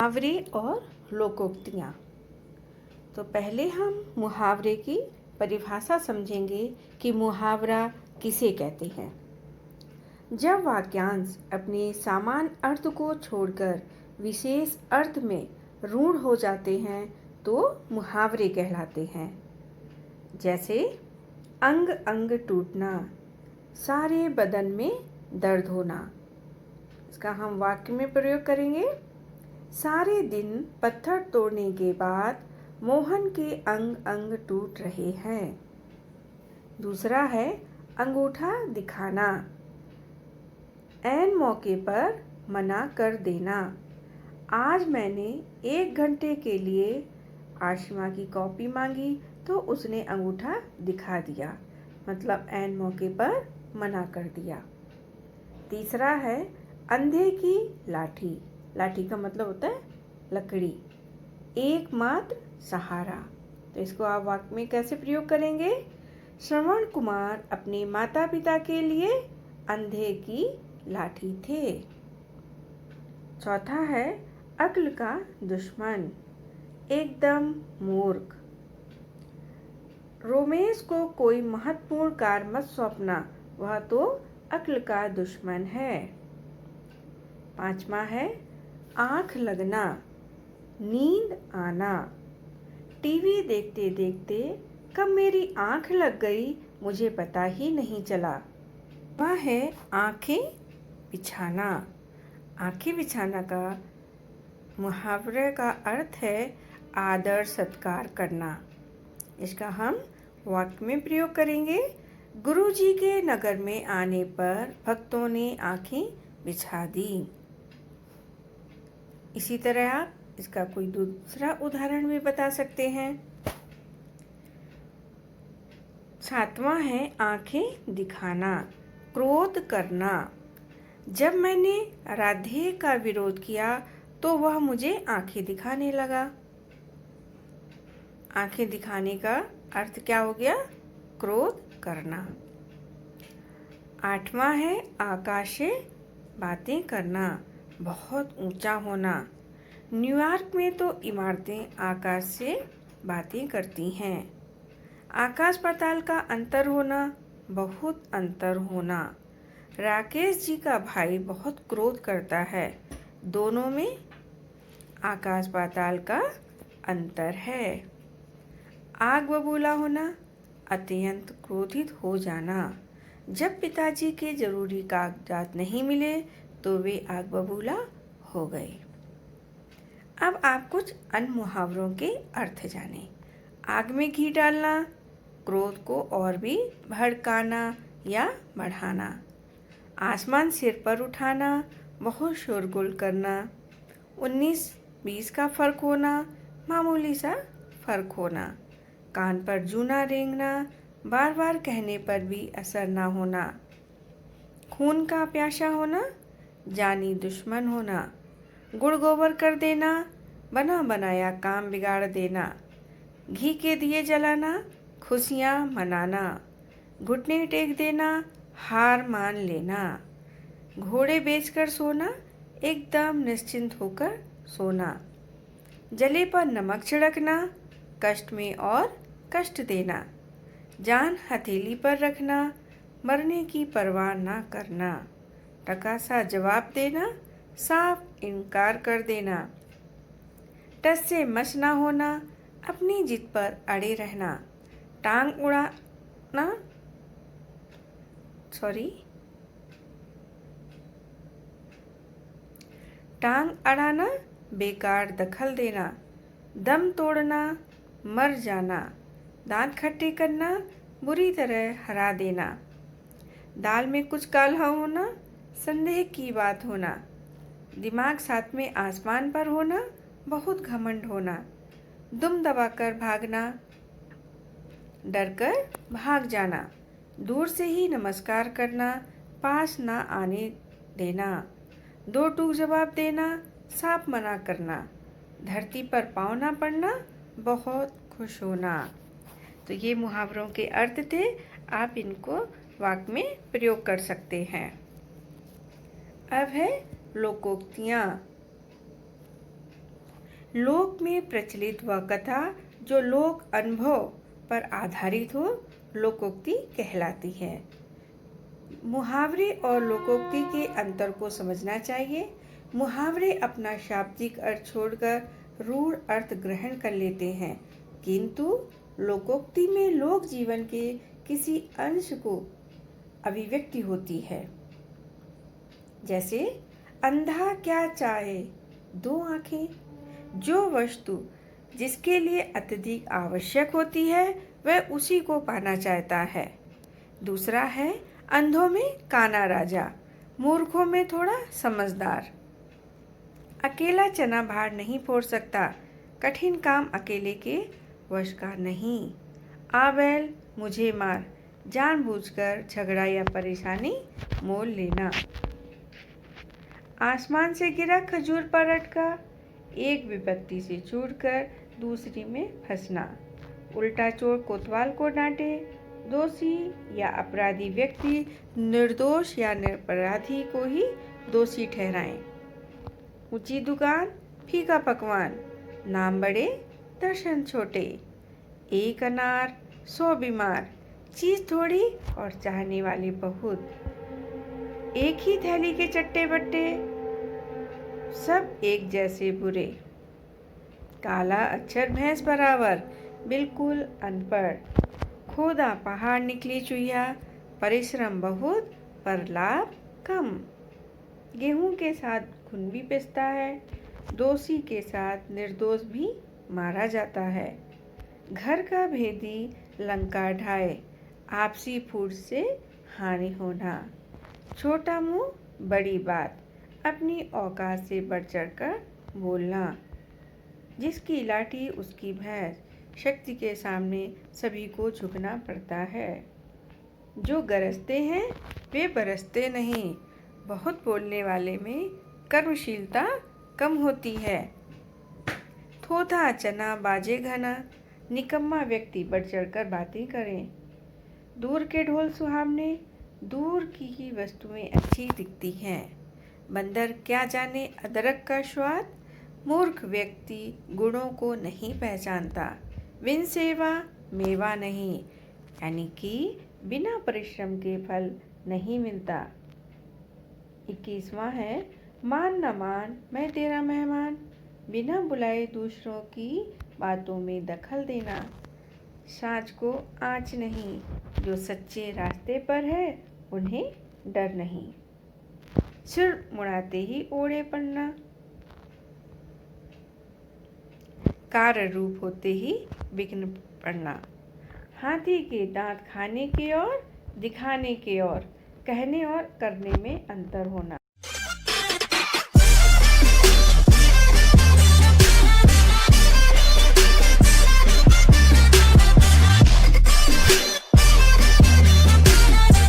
मुहावरे और लोकोक्तियाँ। तो पहले हम मुहावरे की परिभाषा समझेंगे कि मुहावरा किसे कहते हैं। जब वाक्यांश अपने सामान्य अर्थ को छोड़कर विशेष अर्थ में रूढ़ हो जाते हैं तो मुहावरे कहलाते हैं। जैसे अंग अंग टूटना, सारे बदन में दर्द होना। इसका हम वाक्य में प्रयोग करेंगे। सारे दिन पत्थर तोड़ने के बाद मोहन के अंग अंग टूट रहे हैं। दूसरा है अंगूठा दिखाना, ऐन मौके पर मना कर देना। आज मैंने 1 घंटे के लिए आशिमा की कॉपी मांगी तो उसने अंगूठा दिखा दिया, मतलब ऐन मौके पर मना कर दिया। तीसरा है अंधे की लाठी, लाठी का मतलब होता है लकड़ी, एकमात्र सहारा। तो इसको आप वाक्य में कैसे प्रयोग करेंगे? श्रवण कुमार अपने माता पिता के लिए अंधे की लाठी थे। चौथा है अक्ल का दुश्मन, एकदम मूर्ख। रोमेश को कोई महत्वपूर्ण कार्य मत सौंपना, वह तो अक्ल का दुश्मन है। पांचवा है आँख लगना, नींद आना। टीवी देखते देखते कब मेरी आँख लग गई मुझे पता ही नहीं चला। वह है आँखें बिछाना। आँखें बिछाना का मुहावरे का अर्थ है आदर सत्कार करना। इसका हम वाक्य में प्रयोग करेंगे। गुरुजी के नगर में आने पर भक्तों ने आँखें बिछा दी। इसी तरह आप इसका कोई दूसरा उदाहरण भी बता सकते हैं। सातवां है आंखें दिखाना, क्रोध करना। जब मैंने राधे का विरोध किया तो वह मुझे आंखें दिखाने लगा। आंखें दिखाने का अर्थ क्या हो गया? क्रोध करना। आठवां है आकाश से बातें करना, बहुत ऊंचा होना। न्यूयॉर्क में तो इमारतें आकाश से बातें करती हैं। आकाश पाताल का अंतर होना, बहुत अंतर होना। राकेश जी का भाई बहुत क्रोध करता है, दोनों में आकाश पाताल का अंतर है। आग बबूला होना, अत्यंत क्रोधित हो जाना। जब पिताजी के जरूरी कागजात नहीं मिले तो वे आग बबूला हो गए। अब आप कुछ अन्य मुहावरों के अर्थ जानें। आग में घी डालना, क्रोध को और भी भड़काना या बढ़ाना। आसमान सिर पर उठाना, बहुत शोरगुल करना। 19-20 का फर्क होना, मामूली सा फर्क होना। कान पर जूना रेंगना, बार बार कहने पर भी असर ना होना। खून का प्यासा होना, जानी दुश्मन होना। गुड़ गोबर कर देना, बना बनाया काम बिगाड़ देना। घी के दिए जलाना, खुशियाँ मनाना। घुटने टेक देना, हार मान लेना। घोड़े बेचकर सोना, एकदम निश्चिंत होकर सोना। जले पर नमक छिड़कना, कष्ट में और कष्ट देना। जान हथेली पर रखना, मरने की परवाह ना करना। टका सा जवाब देना, साफ इनकार कर देना। टस से मस ना होना, अपनी जिद पर अड़े रहना। टांग उड़ाना, टांग अड़ाना, बेकार दखल देना। दम तोड़ना, मर जाना। दांत खट्टे करना, बुरी तरह हरा देना। दाल में कुछ काला होना, संदेह की बात होना। दिमाग साथ में आसमान पर होना, बहुत घमंड होना। दुम दबाकर भागना, डरकर भाग जाना। दूर से ही नमस्कार करना, पास ना आने देना। दो टूक जवाब देना, साफ मना करना। धरती पर पाँव ना पड़ना, बहुत खुश होना। तो ये मुहावरों के अर्थ थे। आप इनको वाक्य में प्रयोग कर सकते हैं। अब है लोकोक्तियाँ। लोक में प्रचलित वह कथा जो लोक अनुभव पर आधारित हो लोकोक्ति कहलाती है। मुहावरे और लोकोक्ति के अंतर को समझना चाहिए। मुहावरे अपना शाब्दिक अर्थ छोड़कर रूढ़ अर्थ ग्रहण कर लेते हैं, किंतु लोकोक्ति में लोक जीवन के किसी अंश को अभिव्यक्ति होती है। जैसे अंधा क्या चाहे दो आंखें। जो वस्तु जिसके लिए अत्यधिक आवश्यक होती है वह उसी को पाना चाहता है। दूसरा है अंधों में काना राजा, मूर्खों में थोड़ा समझदार। अकेला चना भार नहीं फोड़ सकता, कठिन काम अकेले के वश का नहीं। आ बैल मुझे मार, जानबूझकर झगड़ा या परेशानी मोल लेना। आसमान से गिरा खजूर पर अटका, एक विपत्ति से छूटकर दूसरी में फंसना। उल्टा चोर कोतवाल को डांटे। दोषी या अपराधी व्यक्ति निर्दोष या निरपराधी को ही दोषी ठहराएं। ऊंची दुकान फीका पकवान, नाम बड़े दर्शन छोटे। एक अनार 100 बीमार, चीज थोड़ी और चाहने वाले बहुत। एक ही थैली के चट्टे बट्टे, सब एक जैसे बुरे। काला अक्षर भैंस बराबर, बिल्कुल अनपढ़। खोदा पहाड़ निकली चुहिया, परिश्रम बहुत पर लाभ कम। गेहूं के साथ खून भी पिसता है, दोषी के साथ निर्दोष भी मारा जाता है। घर का भेदी लंका ढाए, आपसी फूट से हानि होना। छोटा मुंह बड़ी बात, अपनी औकात से बढ़ चढ़कर बोलना। जिसकी लाठी उसकी भैंस, शक्ति के सामने सभी को झुकना पड़ता है। जो गरजते हैं वे बरसते नहीं, बहुत बोलने वाले में कर्मशीलता कम होती है। थोथा चना बाजे घना, निकम्मा व्यक्ति बढ़ चढ़कर बातें करें। दूर के ढोल सुहावने, दूर की ही वस्तुएं अच्छी दिखती हैं। बंदर क्या जाने अदरक का स्वाद, मूर्ख व्यक्ति गुणों को नहीं पहचानता। बिन सेवा मेवा नहीं, यानी कि बिना परिश्रम के फल नहीं मिलता। 21वां है मान न मान मैं तेरा मेहमान, बिना बुलाए दूसरों की बातों में दखल देना। साँच को आँच नहीं, जो सच्चे रास्ते पर है उन्हें डर नहीं। सिर मुड़ाते ही ओढ़े पड़ना, कार्य रूप होते ही विघ्न पड़ना। हाथी के दांत खाने के और दिखाने के और कहने और करने में अंतर होना।